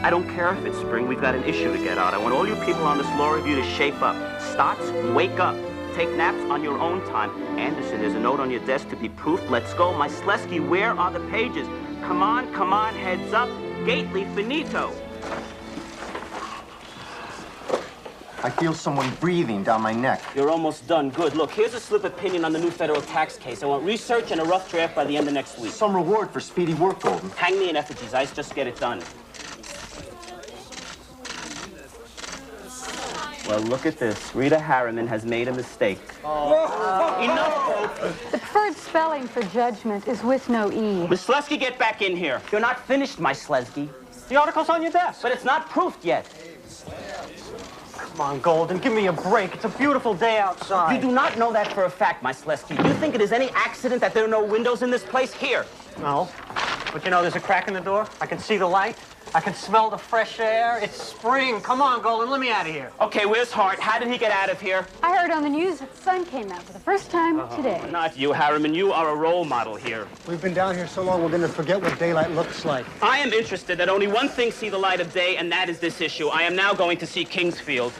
I don't care if it's spring. We've got an issue to get out. I want all you people on this law review to shape up. Stotts, wake up. Take naps on your own time. Anderson, there's a note on your desk to be proofed. Let's go. My Slesky, where are the pages? Come on, heads up. Gately, finito. I feel someone breathing down my neck. You're almost done. Good. Look, here's a slip opinion on the new federal tax case. I want research and a rough draft by the end of next week. Some reward for speedy work, Golden. Hang me in effigies, Ice. Just get it done. Well, look at this. Rita Harriman has made a mistake. Oh. Enough, folks. The preferred spelling for judgment is with no E. Miss Slesky, get back in here. You're not finished, my Slesky. The article's on your desk. But it's not proofed yet. Come on, Golden, give me a break. It's a beautiful day outside. You do not know that for a fact, my Slesky. Do you think it is any accident that there are no windows in this place? Here. No. But you know, there's a crack in the door. I can see the light. I can smell the fresh air. It's spring. Come on, Golden, let me out of here. Okay, where's Hart? How did he get out of here? I heard on the news that the sun came out for the first time today. Not you, Harriman. You are a role model here. We've been down here so long, we're going to forget what daylight looks like. I am interested that only one thing see the light of day, and that is this issue. I am now going to see Kingsfield.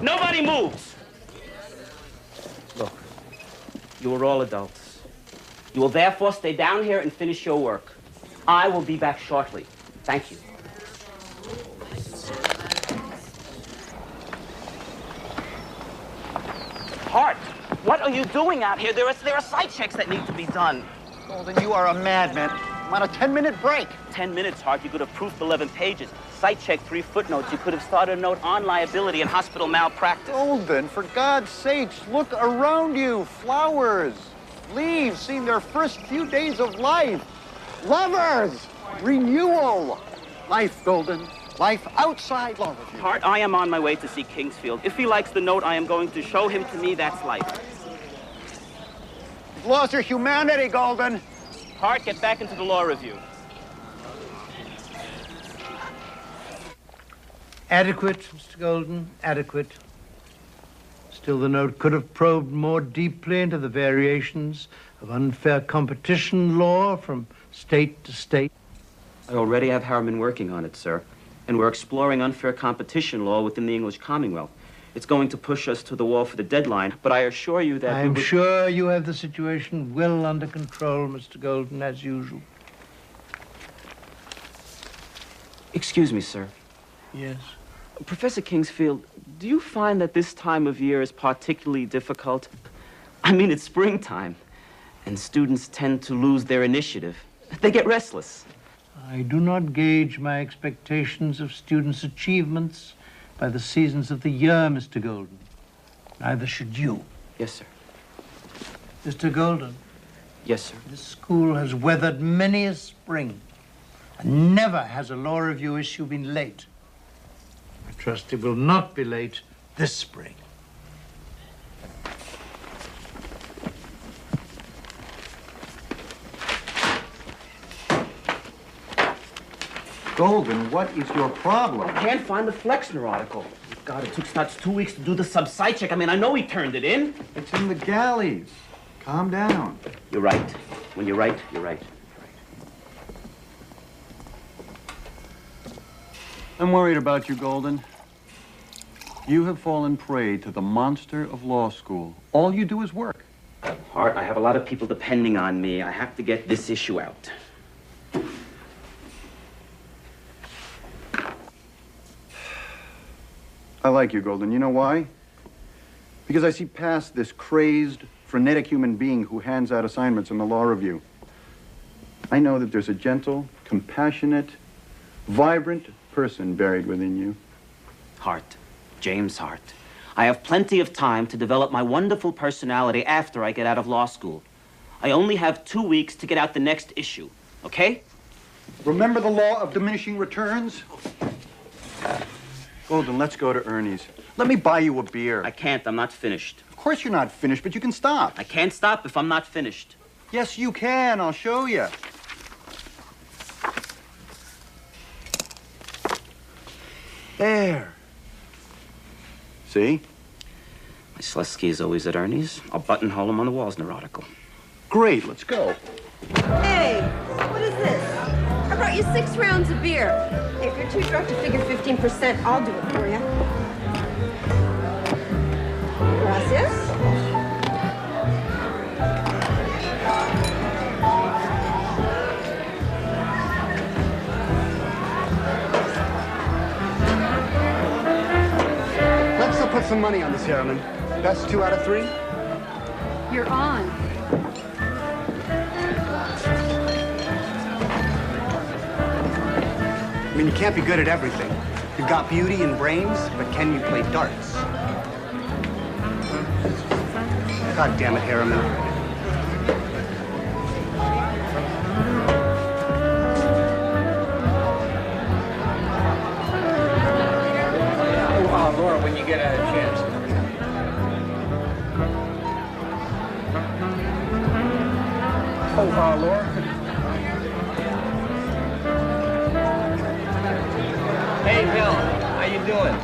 Nobody moves. Look, you are all adults. You will therefore stay down here and finish your work. I will be back shortly. Thank you. Hart, what are you doing out here? There are site checks that need to be done. Golden, you are a madman. I'm on a 10-minute break. 10 minutes, Hart. You could have proofed 11 pages. Site check 3 footnotes. You could have started a note on liability and hospital malpractice. Golden, for God's sakes, look around you. Flowers, leaves, seeing their first few days of life. Lovers, renewal. Life, Golden. Life outside law review. Hart, I am on my way to see Kingsfield. If he likes the note I am going to show him, to me, that's life. You've lost your humanity, Golden. Hart, get back into the law review. Adequate, Mr. Golden, adequate. Still, the note could have probed more deeply into the variations of unfair competition law from state to state. I already have Harriman working on it, sir. And we're exploring unfair competition law within the English Commonwealth. It's going to push us to the wall for the deadline, but I assure you that I'm sure you have the situation well under control, Mr. Golden, as usual. Excuse me, sir. Yes? Professor Kingsfield, do you find that this time of year is particularly difficult? I mean, it's springtime, and students tend to lose their initiative. They get restless. I do not gauge my expectations of students' achievements by the seasons of the year, Mr. Golden. Neither should you. Yes, sir. Mr. Golden. Yes, sir. This school has weathered many a spring, and never has a law review issue been late. I trust it will not be late this spring. Golden, what is your problem? I can't find the Flexner article. God, it took Stotts 2 weeks to do the sub-site check. I mean, I know he turned it in. It's in the galleys. Calm down. You're right. When you're right, you're right. I'm worried about you, Golden. You have fallen prey to the monster of law school. All you do is work. Hart, I have a lot of people depending on me. I have to get this issue out. I like you, Golden. You know why? Because I see past this crazed, frenetic human being who hands out assignments in the law review. I know that there's a gentle, compassionate, vibrant person buried within you. Hart. James Hart. I have plenty of time to develop my wonderful personality after I get out of law school. I only have 2 weeks to get out the next issue, okay? Remember the law of diminishing returns? Golden, let's go to Ernie's. Let me buy you a beer. I can't. I'm not finished. Of course you're not finished, but you can stop. I can't stop if I'm not finished. Yes, you can. I'll show you. There. See? My Slesky is always at Ernie's. I'll buttonhole him on the Walsner article. Great, let's go. Hey, what is this? I brought you 6 rounds of beer. If you're too drunk to figure 15%, I'll do it for you. Gracias. Let's put some money on this, Harriman. Best 2 out of 3? You're on. I mean, you can't be good at everything. You've got beauty and brains, but can you play darts? God damn it, Harriman. Laura, when you get a chance. Laura. Hey, Bill, how you doing?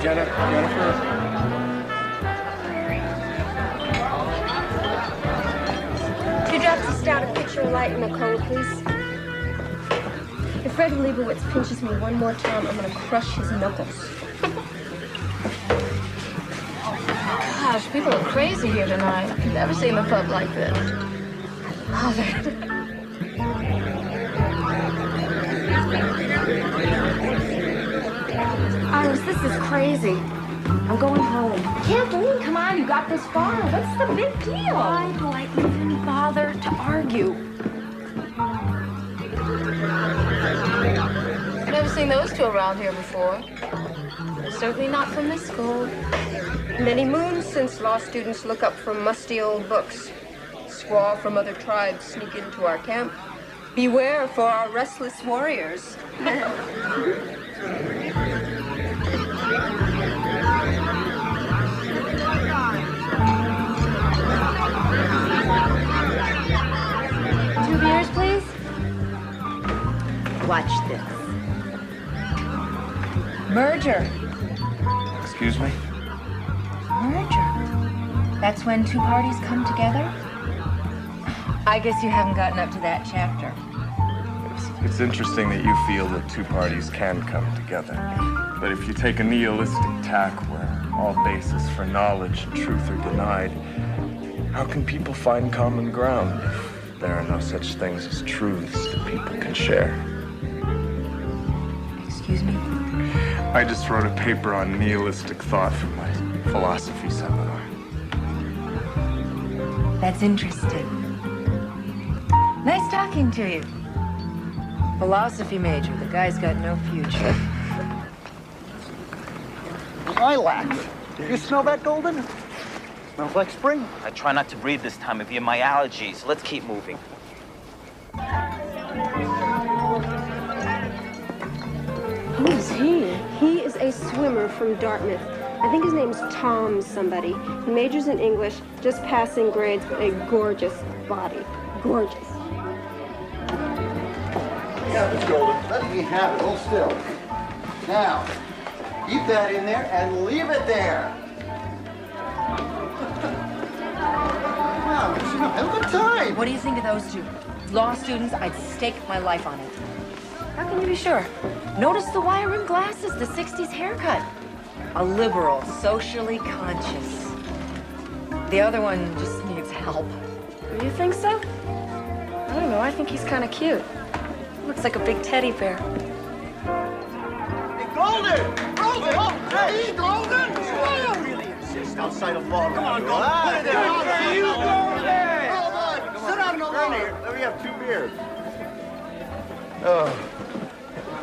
Jennifer. Could you drop this down a picture of light in the cola, please? If Fred Leibowitz pinches me one more time, I'm gonna crush his knuckles. Gosh, people are crazy here tonight. I've never seen the pub like this. Love it. Iris, this is crazy. I'm going home. Kathleen, come on, you got this far. What's the big deal? Why do I even bother to argue? Never seen those two around here before. Certainly not from this school. Many moons since law students look up from musty old books. Squaw from other tribes sneak into our camp. Beware for our restless warriors. Two beers, please? Watch this. Merger. Excuse me? Merger. That's when two parties come together? I guess you haven't gotten up to that chapter. It's interesting that you feel that two parties can come together. But if you take a nihilistic tack where all basis for knowledge and truth are denied, how can people find common ground if there are no such things as truths that people can share? Excuse me? I just wrote a paper on nihilistic thought for my philosophy seminar. That's interesting. Nice talking to you. Philosophy major. The guy's got no future. Lilac. You smell that, Golden? Smells like spring. I try not to breathe this time of year. My allergies. Let's keep moving. Who's he? He is a swimmer from Dartmouth. I think his name's Tom somebody. He majors in English, just passing grades, but a gorgeous body. Gorgeous. Yeah, Miss Golden, let me have it. Hold still. Now, keep that in there and leave it there. Wow, have a good time. What do you think of those two? Law students, I'd stake my life on it. How can you be sure? Notice the wire-rimmed glasses, the 60s haircut. A liberal, socially conscious. The other one just needs help. You think so? I don't know. I think he's kind of cute. Looks like a big teddy bear. Hey, Golden! Golden! Oh, hey, Golden! You really insist outside of law. Come on, Golden. Put it there. You go there. Hold on. Sit down, Golden. Here. Let me have 2 beers. Oh,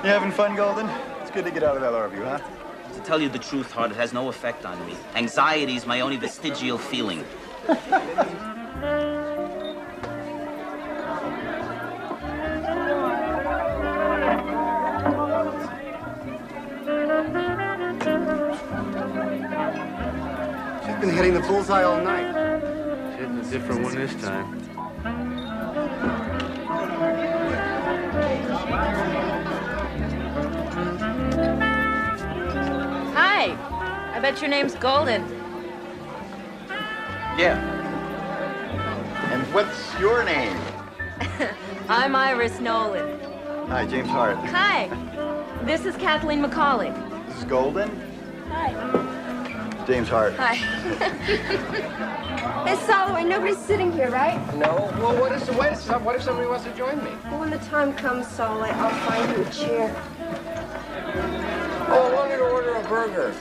you having fun, Golden? It's good to get out of that RV, huh? To tell you the truth, Hart, it has no effect on me. Anxiety is my only vestigial feeling. She's been hitting the bullseye all night. She's hitting a different one this time. Hi. I bet your name's Golden. Yeah. And what's your name? I'm Iris Nolan. Hi, James Hart. Hi. This is Kathleen McCauley. This is Golden. Hi. James Hart. Hi. Hey, Soloway, nobody's sitting here, right? No. Well, what if somebody wants to join me? Well, when the time comes, Soloway, I'll find you a chair. Oh, I wanted to order a burger.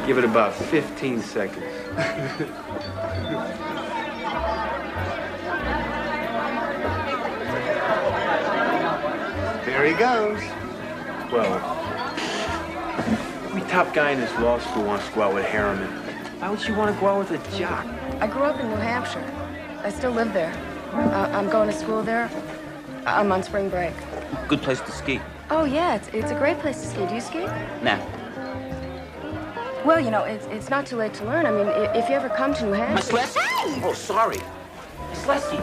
Give it about 15 seconds. There he goes. Well, every top guy in this law school wants to go out with Harriman. Why would you want to go out with a jock? I grew up in New Hampshire. I still live there. I'm going to school there. I'm on spring break. Good place to ski. Oh, yeah, it's a great place to ski. Do you ski? Nah. Well, you know, it's not too late to learn. I mean, if you ever come to New Hampshire... Miss Leslie? Hey! Oh, sorry. Miss Leslie.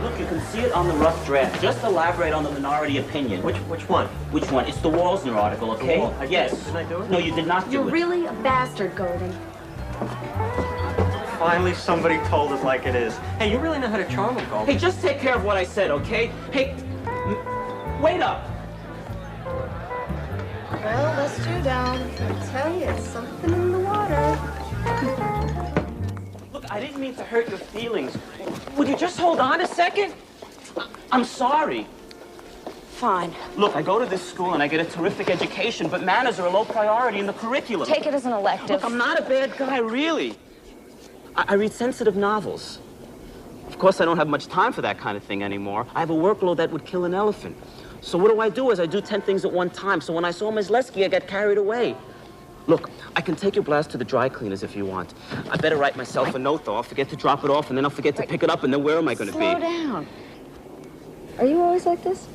Look, you can see it on the rough draft. Just elaborate on the minority opinion. Which one? Which one? It's the Walsner article, okay? Yes. Didn't I do it? No, you did not do You're it. really a bastard, Golden. Finally, somebody told it like it is. Hey, you really know how to charm them, Golden. Hey, just take care of what I said, okay? Hey, wait up. Well, let's do down. I tell you, it's something in the water. Look, I didn't mean to hurt your feelings. Would you just hold on a second? I'm sorry. Fine. Look, I go to this school and I get a terrific education, but manners are a low priority in the curriculum. Take it as an elective. Look, I'm not a bad guy, really. I read sensitive novels. Of course, I don't have much time for that kind of thing anymore. I have a workload that would kill an elephant. So what do? I do 10 things at one time. So when I saw Ms. Lesky, I got carried away. Look, I can take your blouse to the dry cleaners if you want. I better write myself a note, though. I'll forget to drop it off, and then I'll forget to pick it up, and then where am I going to be? Slow down. Are you always like this?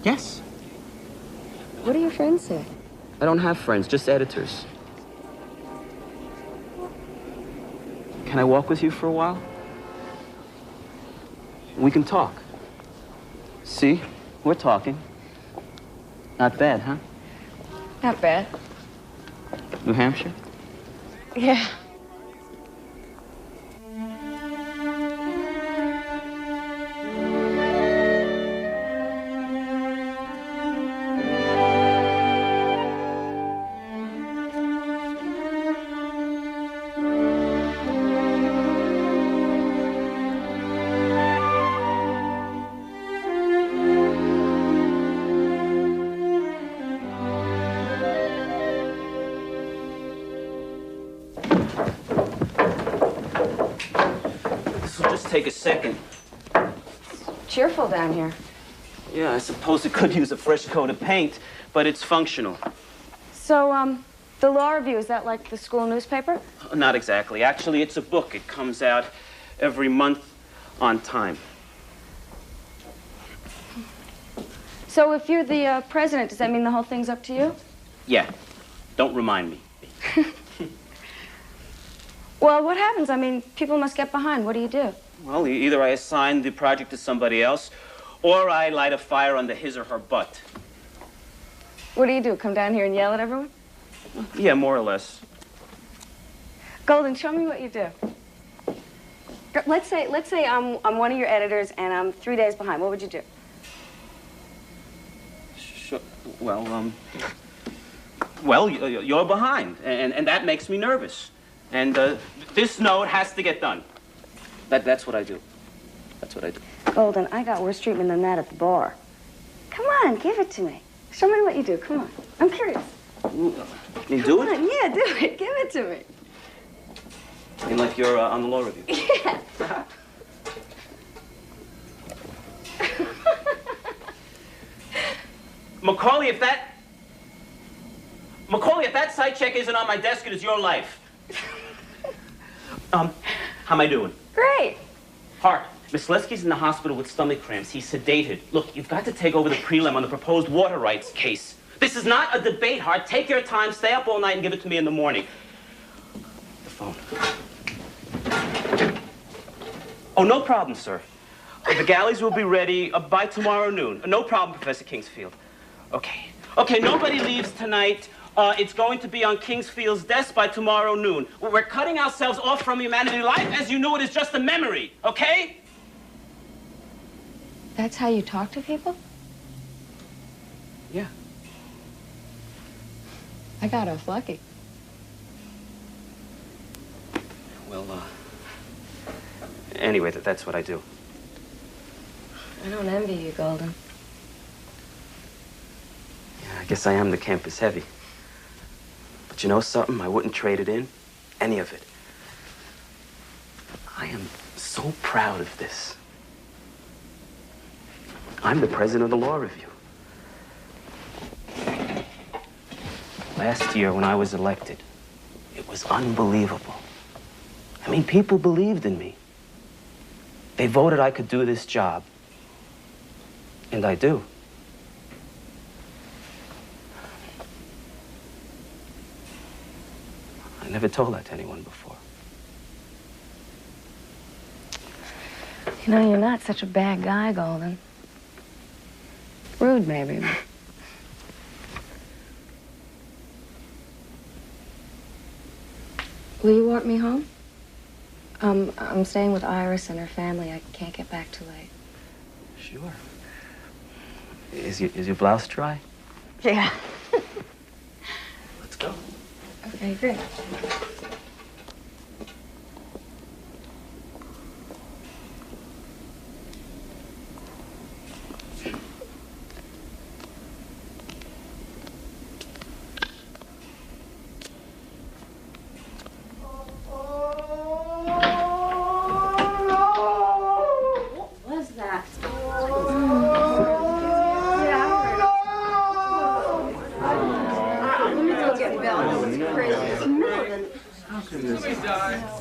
Yes. What do your friends say? I don't have friends, just editors. Can I walk with you for a while? We can talk. See? We're talking. Not bad, huh? Not bad. New Hampshire? Yeah. Take a second. Cheerful down here. Yeah, I suppose it could use a fresh coat of paint, but it's functional. So, the Law Review, is that like the school newspaper? Not exactly. Actually, it's a book. It comes out every month on time. So if you're the president, does that mean the whole thing's up to you? Yeah. Don't remind me. Well, what happens? I mean, people must get behind. What do you do? Well, either I assign the project to somebody else, or I light a fire under his or her butt. What do? Come down here and yell at everyone? Yeah, more or less. Golden, show me what you do. Let's say I'm one of your editors and I'm 3 days behind. What would you do? Sure. Well, you're behind, and that makes me nervous. And this note has to get done. That's what I do. That's what I do. Golden, I got worse treatment than that at the bar. Come on, give it to me. Show me what you do. Come on. I'm curious. You do it? Come on, yeah, do it. Give it to me. I mean, like you're on the Law Review. Yeah. Macaulay, if that site check isn't on my desk, it is your life. How am I doing? Great. Hart, Miss Lesky's in the hospital with stomach cramps. He's sedated. Look, you've got to take over the prelim on the proposed water rights case. This is not a debate, Hart. Take your time, stay up all night, and give it to me in the morning. The phone. Oh, no problem, sir. The galleys will be ready by tomorrow noon. No problem, Professor Kingsfield. Okay. Okay, nobody leaves tonight. It's going to be on Kingsfield's desk by tomorrow noon. We're cutting ourselves off from humanity. Life as you knew it is just a memory, okay? That's how you talk to people? Yeah. I got off lucky. Well, anyway, that's what I do. I don't envy you, Golden. Yeah, I guess I am the campus heavy. But you know something? I wouldn't trade it in. Any of it. I am so proud of this. I'm the president of the Law Review. Last year, when I was elected, it was unbelievable. I mean, people believed in me. They voted I could do this job. And I do. I never told that to anyone before. You know, you're not such a bad guy, Golden. Rude, maybe. Will you walk me home? I'm staying with Iris and her family. I can't get back too late. Sure. Is your blouse dry? Yeah. Let's go. Okay, great.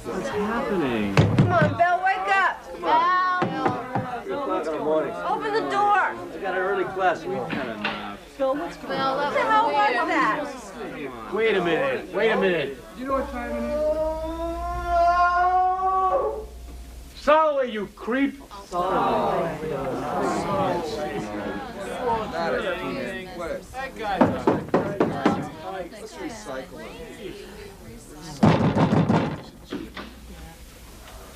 What's happening? Come on, Belle, wake up. Belle. 3 o'clock in the morning. Open the door. I got an early class. We've had enough. Phil, what's going on? What the hell was that? Wait a minute. Wait a minute. Do you know what time it is? Soloway, you creep. Let's recycle it.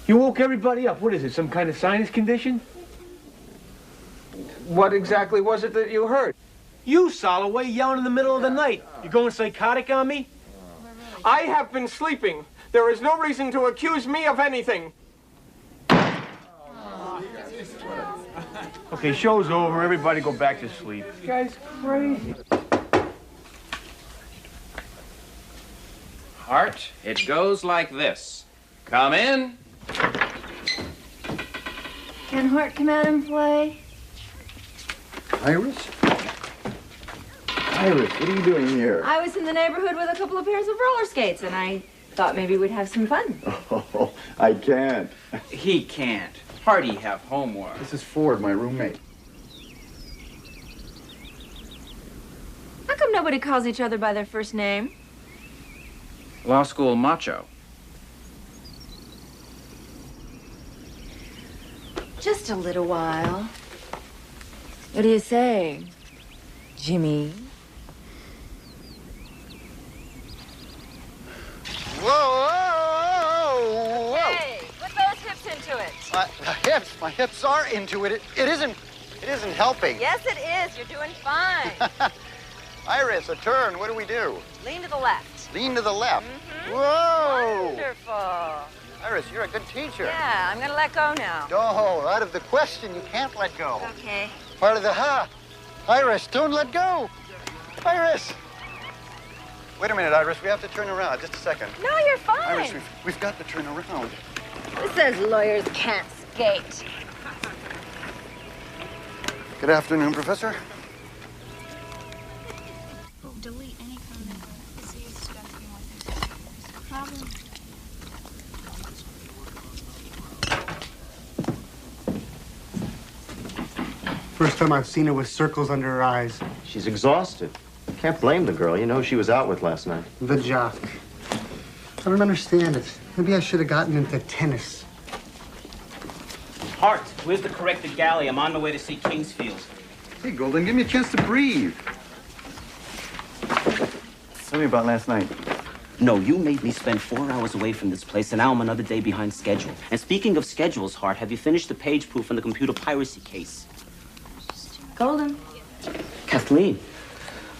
You woke everybody up. What is it, some kind of sinus condition? What exactly was it that you heard? You, Soloway, yelling in the middle of the night. You going psychotic on me? I have been sleeping. There is no reason to accuse me of anything. Okay, show's over. Everybody go back to sleep. This guy's crazy. Hart, it goes like this. Come in. Can Hart come out and play? Iris? Iris, what are you doing here? I was in the neighborhood with a couple of pairs of roller skates, and I thought maybe we'd have some fun. Oh, I can't. He can't. Hardy have homework. This is Ford, my roommate. How come nobody calls each other by their first name? Law school macho. Just a little while. What do you say, Jimmy? Whoa, whoa, whoa! Hey, put those hips into it. My hips are into it. It isn't helping. Yes, it is. You're doing fine. Iris, a turn. What do we do? Lean to the left. Lean to the left. Mm-hmm. Whoa! Wonderful. Iris, you're a good teacher. Yeah, I'm gonna let go now. Oh, out of the question. You can't let go. Okay. Part of the Iris, don't let go. Iris. Wait a minute, Iris. We have to turn around. Just a second. No, you're fine. Iris, we've got to turn around. This says lawyers can't skate. Good afternoon, Professor. Delete any comment. See, it's got to be like this. Problem. First time I've seen her with circles under her eyes. She's exhausted. Can't blame the girl. You know who she was out with last night. The jock. I don't understand it. Maybe I should have gotten into tennis. Hart, where's the corrected galley? I'm on my way to see Kingsfield. Hey, Golden, give me a chance to breathe. Tell me about last night. No, you made me spend 4 hours away from this place, and now I'm another day behind schedule. And speaking of schedules, Hart, have you finished the page proof on the computer piracy case? Golden. Kathleen,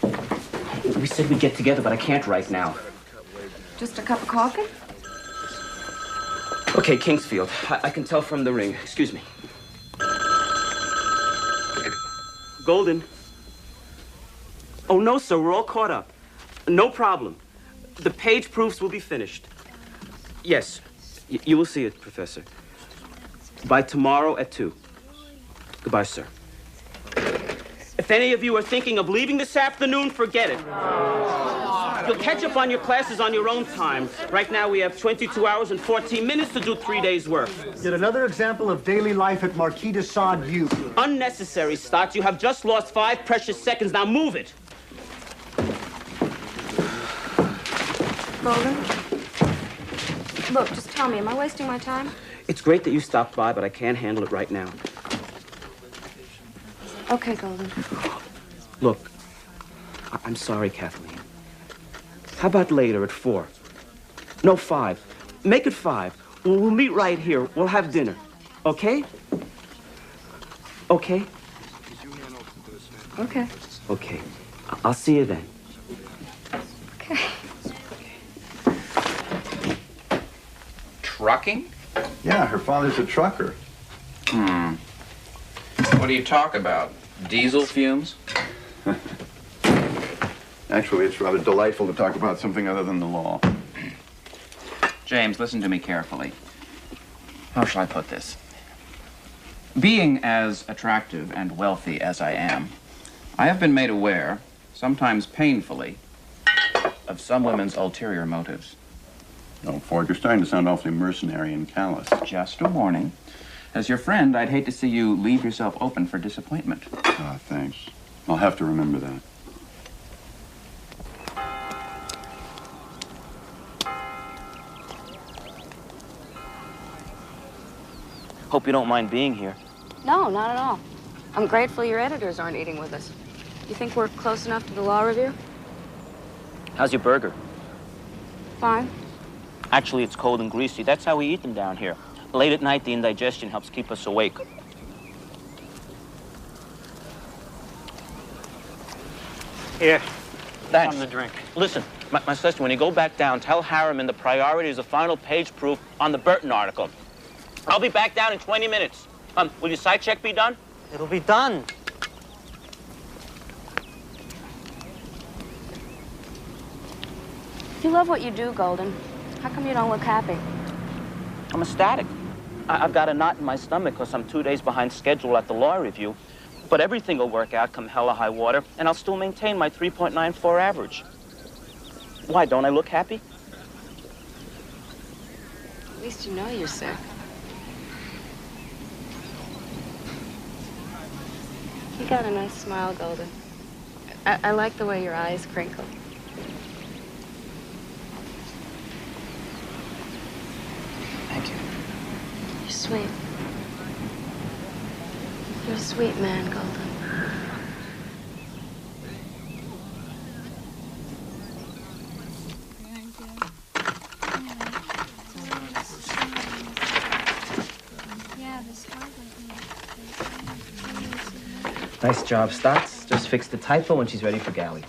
we said we'd get together, but I can't right now. Just a cup of coffee? Okay, Kingsfield. I can tell from the ring. Excuse me. Golden. Oh, no, sir. We're all caught up. No problem. The page proofs will be finished. Yes. You will see it, Professor. By tomorrow at 2. Goodbye, sir. If any of you are thinking of leaving this afternoon, forget it. You'll catch up on your classes on your own time. Right now, we have 22 hours and 14 minutes to do 3 days' work. Yet another example of daily life at Marquis de Sade U. Unnecessary, Stotts. You have just lost 5 precious seconds. Now move it. Golden? Look, just tell me, am I wasting my time? It's great that you stopped by, but I can't handle it right now. Okay, Golden. Look, I'm sorry, Kathleen. How about later at 4? No, 5. Make it 5. We'll meet right here. We'll have dinner. Okay? Okay? Okay. Okay. I'll see you then. Okay. Trucking? Yeah, her father's a trucker. What do you talk about? Diesel fumes? Actually, it's rather delightful to talk about something other than the law. James, listen to me carefully. How shall I put this? Being as attractive and wealthy as I am, I have been made aware, sometimes painfully, of some women's ulterior motives. Oh, Ford, you're starting to sound awfully mercenary and callous. Just a warning. As your friend, I'd hate to see you leave yourself open for disappointment. Ah, thanks. I'll have to remember that. Hope you don't mind being here. No, not at all. I'm grateful your editors aren't eating with us. You think we're close enough to the law review? How's your burger? Fine. Actually, it's cold and greasy. That's how we eat them down here. Late at night, the indigestion helps keep us awake. Here. Thanks. Something to drink. Listen, my sister, when you go back down, tell Harriman the priority is the final page proof on the Burton article. I'll be back down in 20 minutes. Will your site check be done? It'll be done. You love what you do, Golden. How come you don't look happy? I'm ecstatic. I've got a knot in my stomach because I'm 2 days behind schedule at the law review. But everything will work out come hell or high water, and I'll still maintain my 3.94 average. Why, don't I look happy? At least you know you're sick. You got a nice smile, Golden. I like the way your eyes crinkle. Thank you. You're sweet. You're a sweet man, Golden. Nice job, Stotts. Just fixed the typo and she's ready for galley.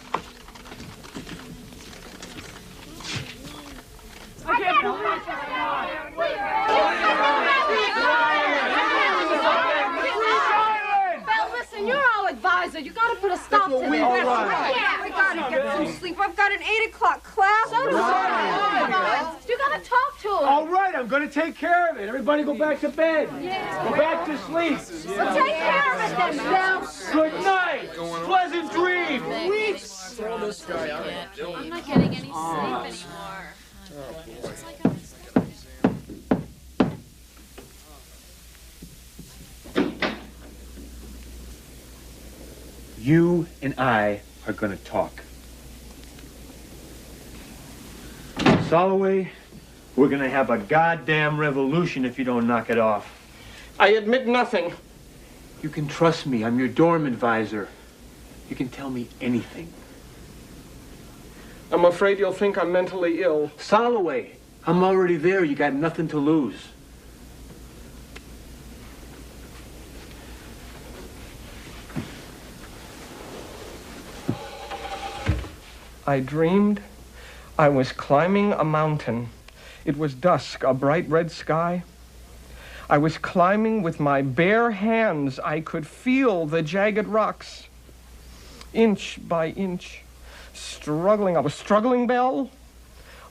Belle, listen, you're our advisor. You gotta put a stop to this. Yeah, we gotta get some sleep. I've got an 8 o'clock class. So do I. You gotta talk to him. All right, I'm gonna take care of it. Everybody go back to bed. Yeah. Go back to sleep. Well, take care of it then, Belle. Good night. Pleasant dreams. I'm not getting any sleep anymore. It's like I'm You and I are gonna talk. Soloway, we're gonna have a goddamn revolution if you don't knock it off. I admit nothing. You can trust me. I'm your dorm advisor. You can tell me anything. I'm afraid you'll think I'm mentally ill. Soloway, I'm already there. You got nothing to lose. I dreamed I was climbing a mountain. It was dusk, a bright red sky. I was climbing with my bare hands. I could feel the jagged rocks, inch by inch, struggling. I was struggling, Belle,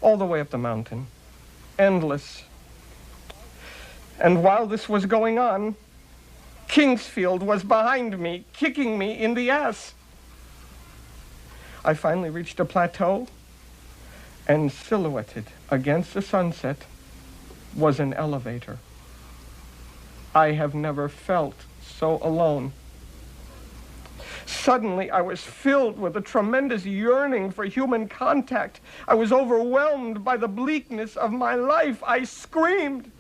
all the way up the mountain, endless. And while this was going on, Kingsfield was behind me, kicking me in the ass. I finally reached a plateau, and silhouetted against the sunset was an elevator. I have never felt so alone. Suddenly, I was filled with a tremendous yearning for human contact. I was overwhelmed by the bleakness of my life. I screamed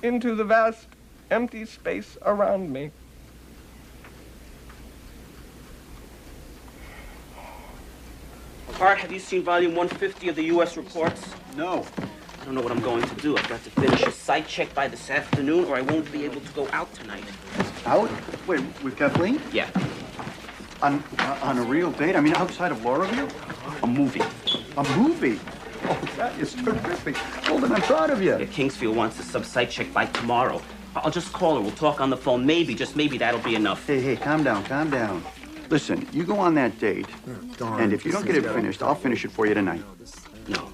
into the vast, empty space around me. Art, have you seen volume 150 of the U.S. reports? No. I don't know what I'm going to do. I've got to finish a site check by this afternoon, or I won't be able to go out tonight. Out? Wait, with Kathleen? Yeah. On a real date? I mean, outside of Lauraview? A movie. A movie? Oh, that is terrific. Golden, I'm proud of you. Yeah, Kingsfield wants a sub-site check by tomorrow. I'll just call her. We'll talk on the phone. Maybe, just maybe, that'll be enough. Hey, calm down, calm down. Listen, you go on that date, and if you don't get it finished, I'll finish it for you tonight. No.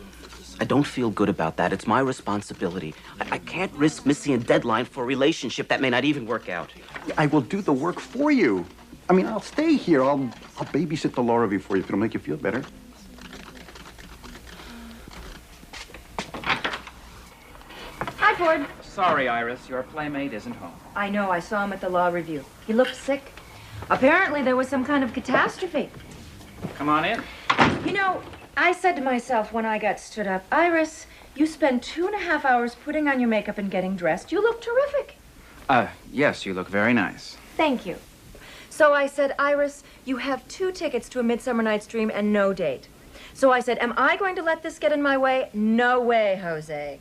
I don't feel good about that. It's my responsibility. I can't risk missing a deadline for a relationship that may not even work out. I will do the work for you. I mean, I'll stay here. I'll babysit the Lauraview for you if it'll make you feel better. Hi, Ford. Sorry, Iris, your playmate isn't home. I know, I saw him at the law review. He looked sick. Apparently there was some kind of catastrophe. Come on in. You know, I said to myself when I got stood up, Iris, you spend 2.5 hours putting on your makeup and getting dressed. You look terrific. Yes, you look very nice. Thank you. So I said, Iris, you have 2 tickets to A Midsummer Night's Dream and no date. So I said, am I going to let this get in my way? No way, Jose.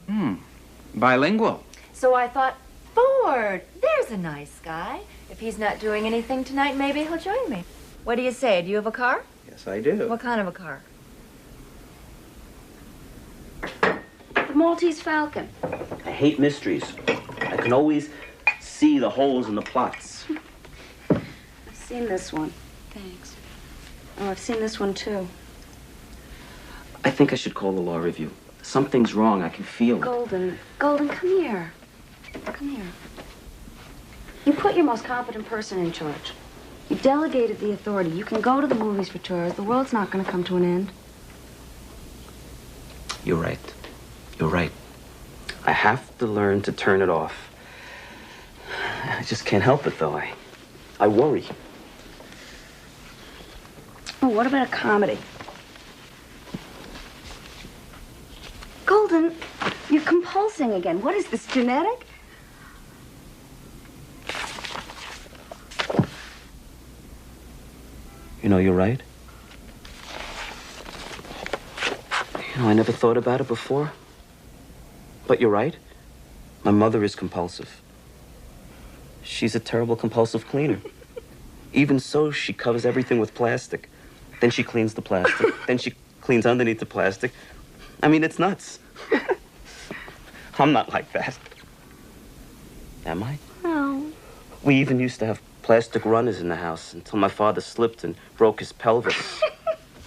Bilingual. So I thought, Ford, there's a nice guy. If he's not doing anything tonight, maybe he'll join me. What do you say? Do you have a car? Yes, I do. What kind of a car? The Maltese Falcon. I hate mysteries. I can always see the holes in the plots. I've seen this one. Thanks. Oh, I've seen this one, too. I think I should call the law review. Something's wrong. I can feel it. Golden, come here. Come here. You put your most competent person in charge. You delegated the authority. You can go to the movies for tours. The world's not going to come to an end. You're right. You're right. I have to learn to turn it off. I just can't help it, though. I worry. Oh, what about a comedy? Golden, you're compulsing again. What is this, genetic? You know, you're right. You know, I never thought about it before. But you're right. My mother is compulsive. She's a terrible compulsive cleaner. Even so, she covers everything with plastic. Then she cleans the plastic. Then she cleans underneath the plastic. I mean, it's nuts. I'm not like that. Am I? No. We even used to have plastic runners in the house until my father slipped and broke his pelvis.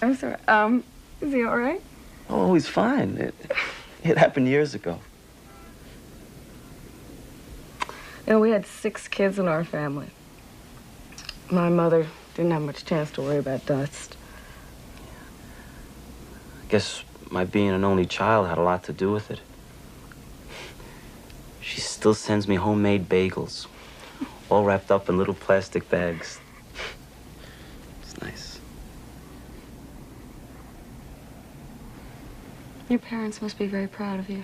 I'm sorry. Is he all right? Oh, he's fine. It happened years ago. You know, we had 6 kids in our family. My mother didn't have much chance to worry about dust. I guess my being an only child had a lot to do with it. She still sends me homemade bagels, all wrapped up in little plastic bags. It's nice. Your parents must be very proud of you.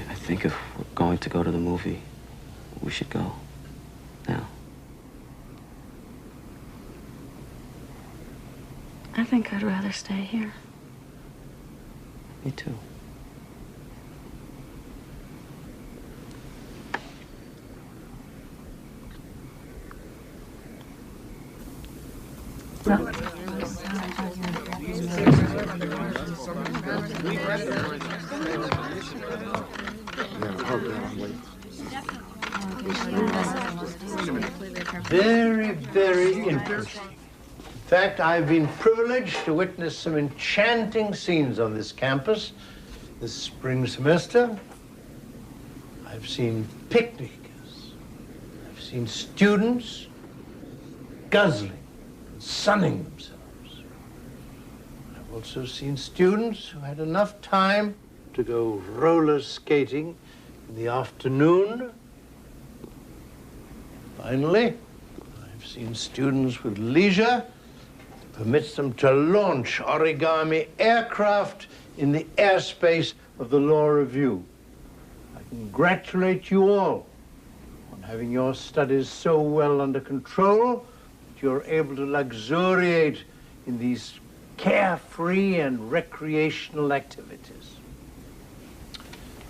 I think if we're going to go to the movie, we should go now. I think I'd rather stay here. Me too. Very, very interesting. In fact, I've been privileged to witness some enchanting scenes on this campus this spring semester. I've seen picnickers. I've seen students guzzling and sunning themselves. I've also seen students who had enough time to go roller skating in the afternoon. Finally, I've seen students with leisure permits them to launch origami aircraft in the airspace of the Law Review. I congratulate you all on having your studies so well under control that you're able to luxuriate in these carefree and recreational activities.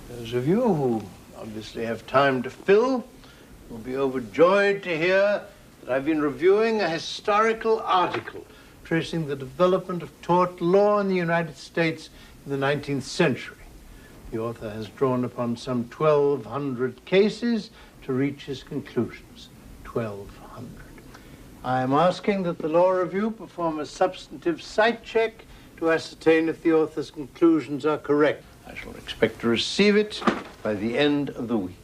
Those of you who obviously have time to fill will be overjoyed to hear that I've been reviewing a historical article tracing the development of tort law in the United States in the 19th century. The author has drawn upon some 1,200 cases to reach his conclusions. 1,200. I am asking that the Law Review perform a substantive site check to ascertain if the author's conclusions are correct. I shall expect to receive it by the end of the week.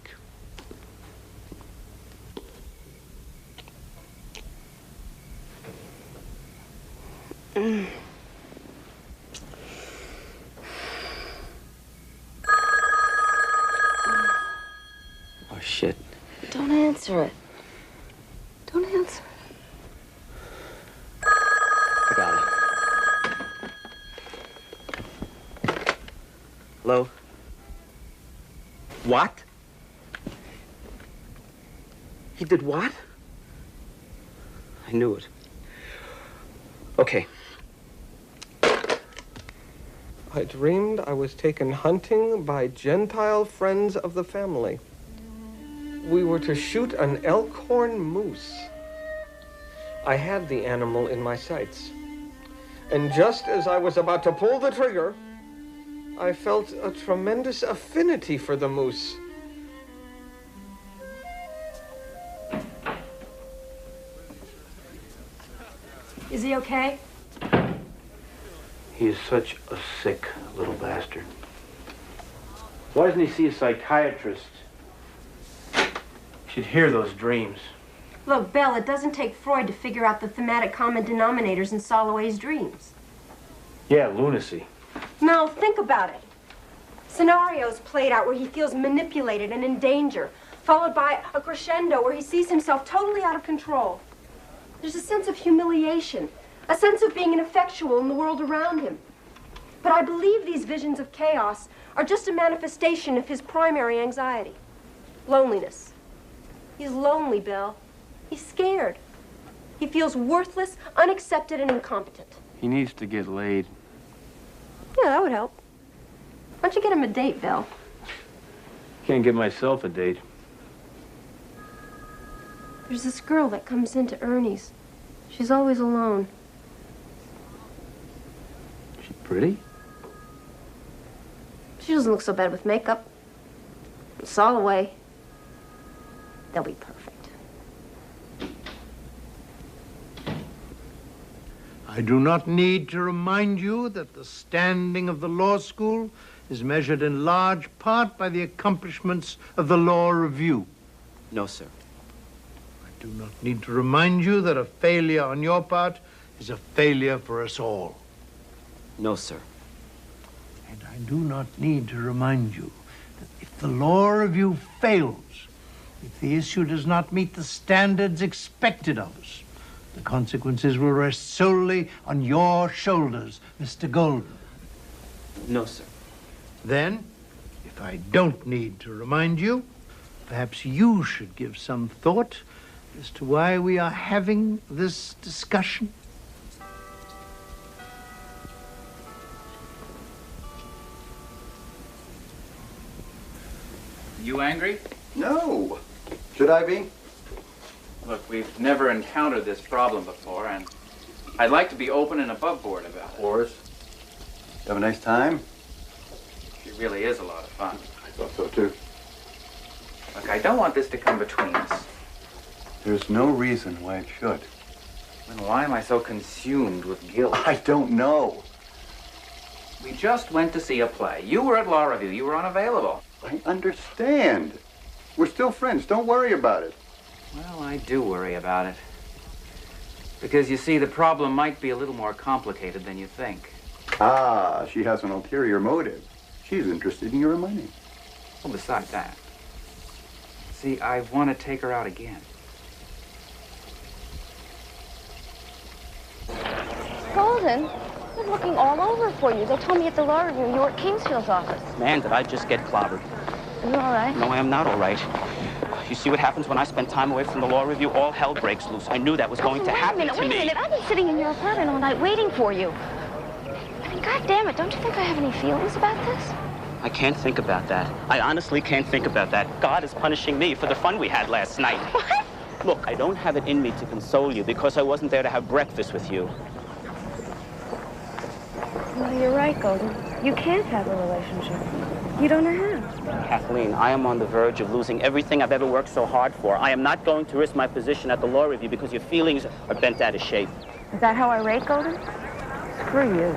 Oh, shit. Don't answer it. Don't answer I got it. Hello? What? He did what? I knew it. Okay. I dreamed I was taken hunting by Gentile friends of the family. We were to shoot an elkhorn moose. I had the animal in my sights. And just as I was about to pull the trigger, I felt a tremendous affinity for the moose. Is he okay? He is such a sick little bastard. Why doesn't he see a psychiatrist? He should hear those dreams. Look, Belle, it doesn't take Freud to figure out the thematic common denominators in Soloway's dreams. Yeah, lunacy. Now, think about it. Scenarios played out where he feels manipulated and in danger, followed by a crescendo where he sees himself totally out of control. There's a sense of humiliation, a sense of being ineffectual in the world around him. But I believe these visions of chaos are just a manifestation of his primary anxiety, loneliness. He's lonely, Belle. He's scared. He feels worthless, unaccepted, and incompetent. He needs to get laid. Yeah, that would help. Why don't you get him a date, Belle? Can't get myself a date. There's this girl that comes into Ernie's. She's always alone. She pretty? She doesn't look so bad with makeup. Soloway. They'll be perfect. I do not need to remind you that the standing of the law school is measured in large part by the accomplishments of the Law Review. No, sir. I do not need to remind you that a failure on your part is a failure for us all. No, sir. And I do not need to remind you that if the law review fails, if the issue does not meet the standards expected of us, the consequences will rest solely on your shoulders, Mr. Golden. No, sir. Then, if I don't need to remind you, perhaps you should give some thought as to why we are having this discussion. You angry? No. Should I be? Look, we've never encountered this problem before, and I'd like to be open and above board about it. Horace, have a nice time? It really is a lot of fun. I thought so, too. Look, I don't want this to come between us. There's no reason why it should. Then why am I so consumed with guilt? I don't know. We just went to see a play. You were at law review. You were unavailable. I understand. We're still friends. Don't worry about it. Well, I do worry about it. Because, you see, the problem might be a little more complicated than you think. Ah, she has an ulterior motive. She's interested in your money. Well, besides that, see, I want to take her out again. Golden, I've been looking all over for you. They told me at the law review you were at Kingsfield's office. Man, did I just get clobbered. Are you all right? No, I am not all right. You see what happens when I spend time away from the law review? All hell breaks loose. I knew that was going to happen to me. Wait a minute. I've been sitting in your apartment all night waiting for you. I mean, God damn it, don't you think I have any feelings about this? I can't think about that. I honestly can't think about that. God is punishing me for the fun we had last night. What? Look, I don't have it in me to console you because I wasn't there to have breakfast with you. No, you're right, Golden. You can't have a relationship. You don't know how. Kathleen, I am on the verge of losing everything I've ever worked so hard for. I am not going to risk my position at the law review because your feelings are bent out of shape. Is that how I rate, Golden? Screw you.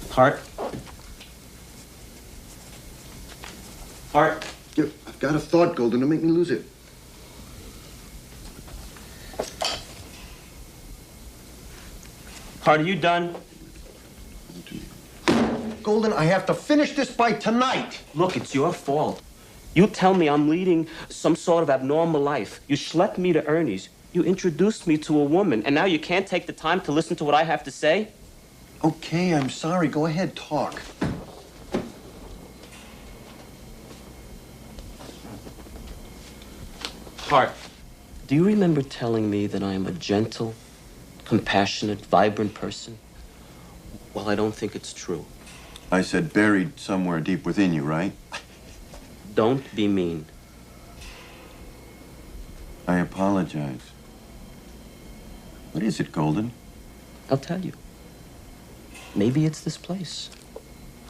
Hart? Hart? Yeah, I've got a thought, Golden. Don't make me lose it. Hart, are you done? Golden, I have to finish this by tonight. Look, it's your fault. You tell me I'm leading some sort of abnormal life. You schlepped me to Ernie's. You introduced me to a woman, and now you can't take the time to listen to what I have to say? Okay, I'm sorry. Go ahead, talk. Hart, do you remember telling me that I am a gentle, compassionate, vibrant person? Well, I don't think it's true. I said buried somewhere deep within you, right? Don't be mean. I apologize. What is it, Golden? I'll tell you. Maybe it's this place.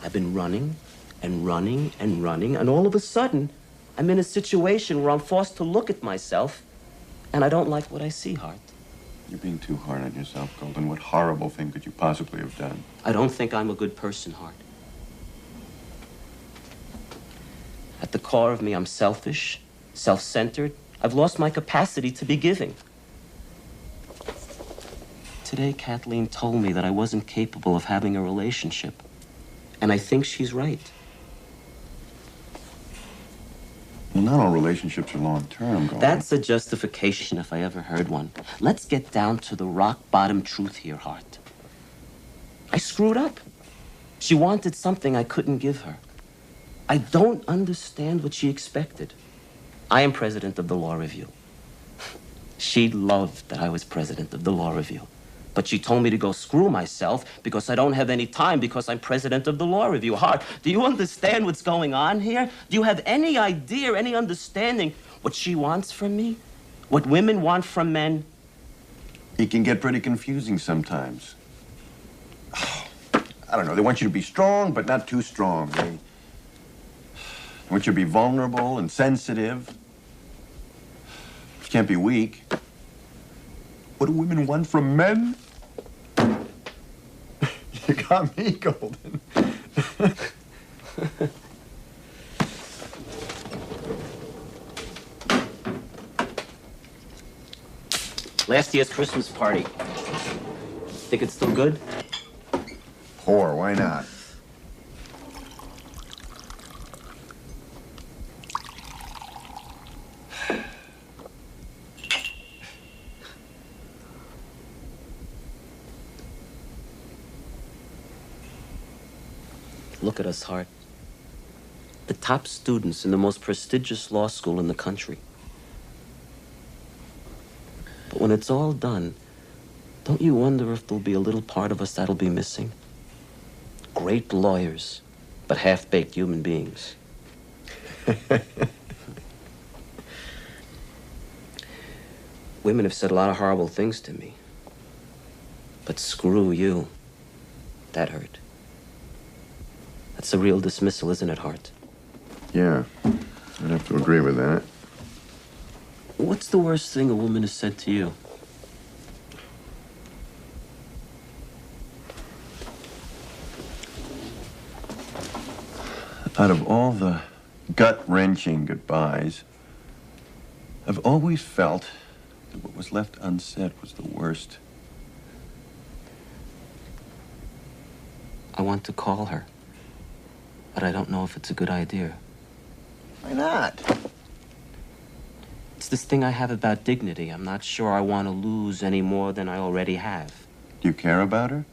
I've been running and running and running, and all of a sudden, I'm in a situation where I'm forced to look at myself, and I don't like what I see, Hart. You're being too hard on yourself, Golden. What horrible thing could you possibly have done? I don't think I'm a good person, Hart. At the core of me, I'm selfish, self-centered. I've lost my capacity to be giving. Today, Kathleen told me that I wasn't capable of having a relationship. And I think she's right. Well, not all relationships are long-term, Golden. That's a justification if I ever heard one. Let's get down to the rock-bottom truth here, Hart. I screwed up. She wanted something I couldn't give her. I don't understand what she expected. I am president of the Law Review. She loved that I was president of the Law Review. But she told me to go screw myself because I don't have any time because I'm president of the Law Review. Hart, do you understand what's going on here? Do you have any idea, any understanding what she wants from me? What women want from men? It can get pretty confusing sometimes. I don't know. They want you to be strong, but not too strong. They want you to be vulnerable and sensitive. You can't be weak. What do women want from men? You got me, Golden. Last year's Christmas party. Think it's still good? Poor, why not? Look at us, Hart. The top students in the most prestigious law school in the country. But when it's all done, don't you wonder if there'll be a little part of us that'll be missing? Great lawyers, but half-baked human beings. Women have said a lot of horrible things to me. But screw you. That hurt. That's a real dismissal, isn't it, Hart? Yeah, I'd have to agree with that. What's the worst thing a woman has said to you? Out of all the gut-wrenching goodbyes, I've always felt that what was left unsaid was the worst. I want to call her, but I don't know if it's a good idea. Why not? It's this thing I have about dignity. I'm not sure I want to lose any more than I already have. Do you care about her?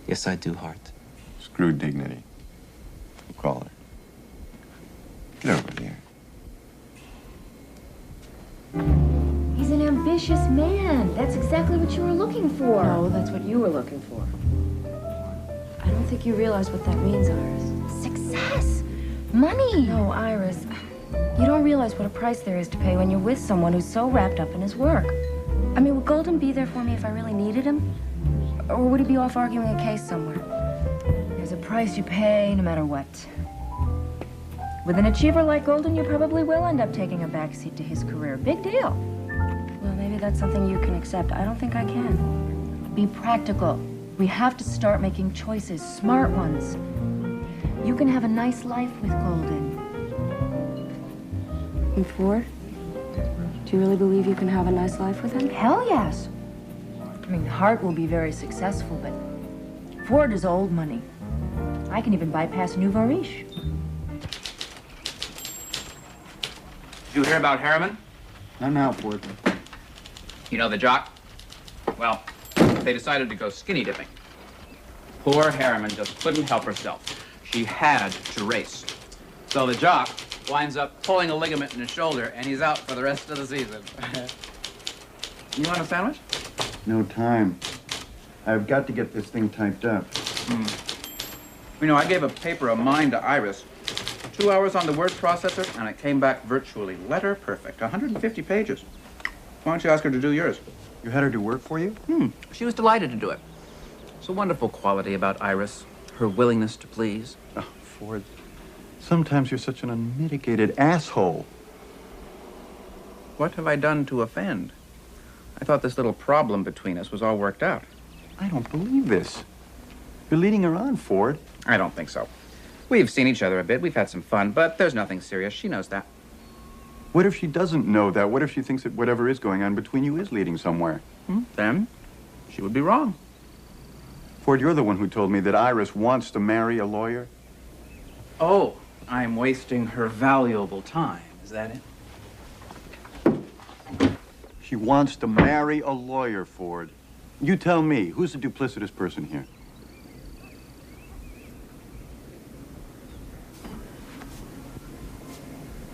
Yes, I do, Hart. Screw dignity. We'll call her. Get over here. He's an ambitious man. That's exactly what you were looking for. No, that's what you were looking for. I don't think you realize what that means, Iris. Success. Money. No, Iris. You don't realize what a price there is to pay when you're with someone who's so wrapped up in his work. I mean, would Golden be there for me if I really needed him? Or would he be off arguing a case somewhere? There's a price you pay no matter what. With an achiever like Golden, you probably will end up taking a backseat to his career. Big deal. Well, maybe that's something you can accept. I don't think I can. Be practical. We have to start making choices, smart ones. You can have a nice life with Golden. And Ford? Do you really believe you can have a nice life with him? Hell yes. I mean, Hart will be very successful, but Ford is old money. I can even bypass Nouveau Riche. Did you hear about Harriman? I'm out, Ford. You know the jock? Well, they decided to go skinny dipping. Poor Harriman just couldn't help herself. She had to race. So the jock winds up pulling a ligament in his shoulder, and he's out for the rest of the season. You want a sandwich? No time. I've got to get this thing typed up. You know, I gave a paper of mine to Iris. 2 hours on the word processor, and it came back virtually letter perfect. 150 pages. Why don't you ask her to do yours? You had her do work for you? She was delighted to do it. It's a wonderful quality about Iris, her willingness to please. Oh, Ford, sometimes you're such an unmitigated asshole. What have I done to offend? I thought this little problem between us was all worked out. I don't believe this. You're leading her on, Ford. I don't think so. We've seen each other a bit, we've had some fun, but there's nothing serious. She knows that. What if she doesn't know that? What if she thinks that whatever is going on between you is leading somewhere? Then she would be wrong. Ford, you're the one who told me that Iris wants to marry a lawyer. Oh, I'm wasting her valuable time. Is that it? She wants to marry a lawyer, Ford. You tell me, who's the duplicitous person here?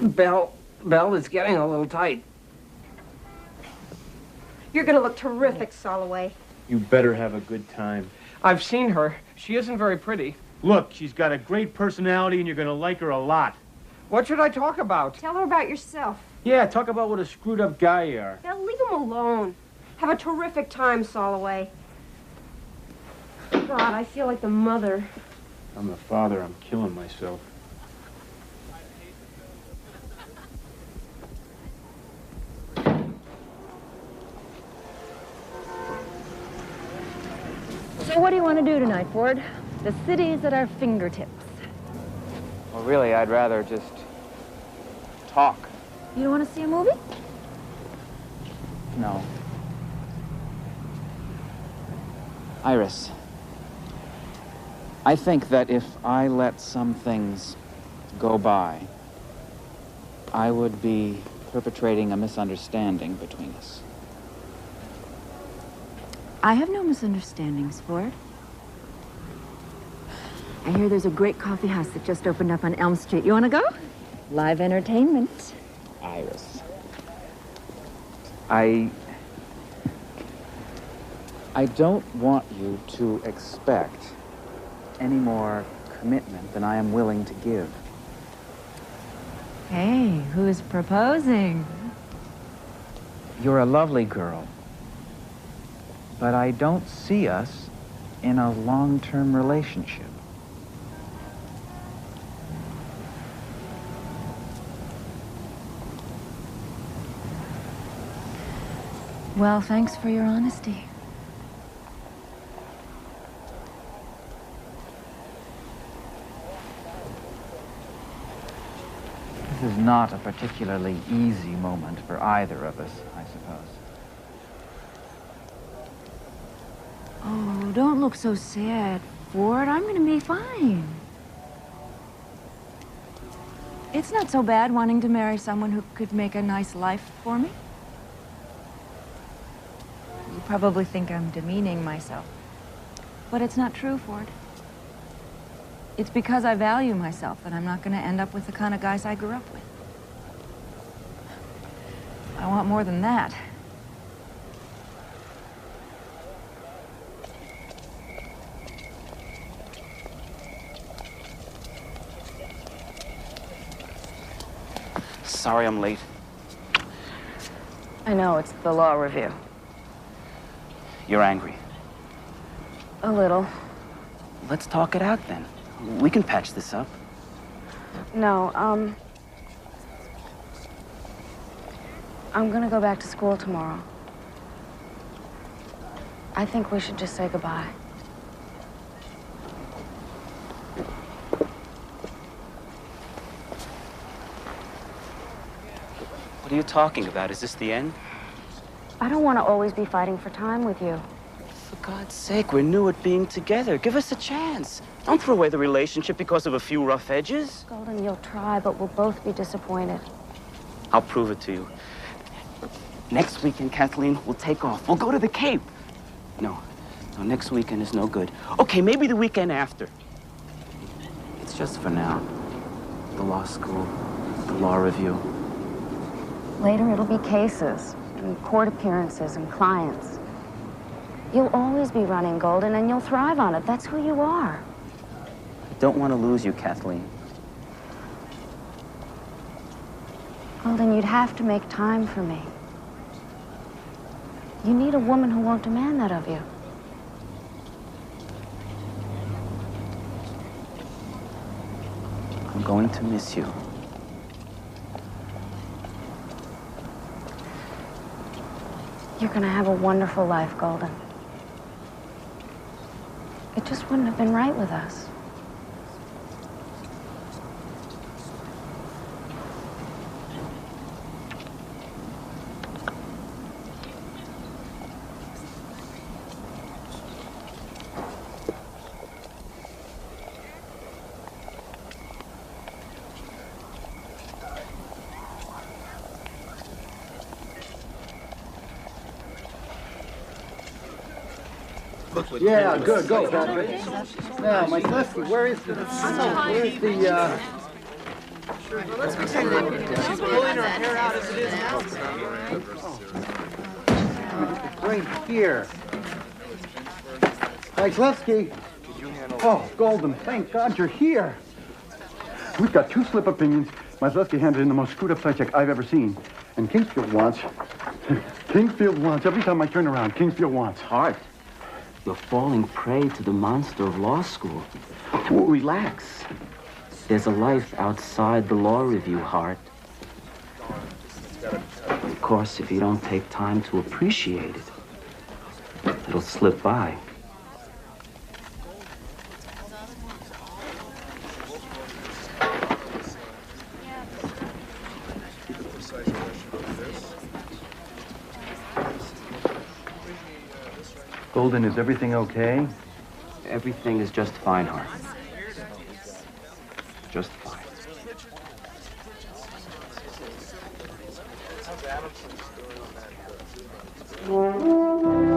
Belle, it's getting a little tight. You're gonna look terrific, Soloway. You better have a good time. I've seen her. She isn't very pretty. Look, she's got a great personality and you're gonna like her a lot. What should I talk about? Tell her about yourself. Yeah, talk about what a screwed up guy you are. Now leave him alone. Have a terrific time, Soloway. God, I feel like the mother. I'm the father, I'm killing myself. So what do you want to do tonight, Ford? The city is at our fingertips. Well, really, I'd rather just talk. You don't want to see a movie? No. Iris, I think that if I let some things go by, I would be perpetrating a misunderstanding between us. I have no misunderstandings, Ford. I hear there's a great coffee house that just opened up on Elm Street. You want to go? Live entertainment. Iris. I don't want you to expect any more commitment than I am willing to give. Hey, who's proposing? You're a lovely girl, but I don't see us in a long-term relationship. Well, thanks for your honesty. This is not a particularly easy moment for either of us, I suppose. Oh, don't look so sad, Ford. I'm gonna be fine. It's not so bad wanting to marry someone who could make a nice life for me. You probably think I'm demeaning myself. But it's not true, Ford. It's because I value myself that I'm not going to end up with the kind of guys I grew up with. I want more than that. Sorry I'm late. I know, it's the law review. You're angry. A little. Let's talk it out then. We can patch this up. No, I'm gonna go back to school tomorrow. I think we should just say goodbye. What are you talking about? Is this the end? I don't want to always be fighting for time with you. For God's sake, we're new at being together. Give us a chance. Don't throw away the relationship because of a few rough edges. Golden, you'll try, but we'll both be disappointed. I'll prove it to you. Next weekend, Kathleen, we'll take off. We'll go to the Cape. No, next weekend is no good. Okay, maybe the weekend after. It's just for now. The law school, the law review. Later, it'll be cases, and court appearances, and clients. You'll always be running, Golden, and you'll thrive on it. That's who you are. I don't want to lose you, Kathleen. Golden, you'd have to make time for me. You need a woman who won't demand that of you. I'm going to miss you. You're gonna have a wonderful life, Golden. It just wouldn't have been right with us. Yeah, good, go, Patrick. Now, my lefty, where's the... Let's pretend that she's pulling her hair out as it is now. Right here. Mike Oh, Golden, thank God you're here. We've got 2 slip opinions. Maslewski handed in the most screwed up side check I've ever seen. And Kingsfield wants... every time I turn around, Kingsfield wants. Hart, you're falling prey to the monster of law school. Relax. There's a life outside the law review, Hart. Of course, if you don't take time to appreciate it, it'll slip by. Golden, is everything okay? Everything is just fine, Hart. Just fine. Thank you.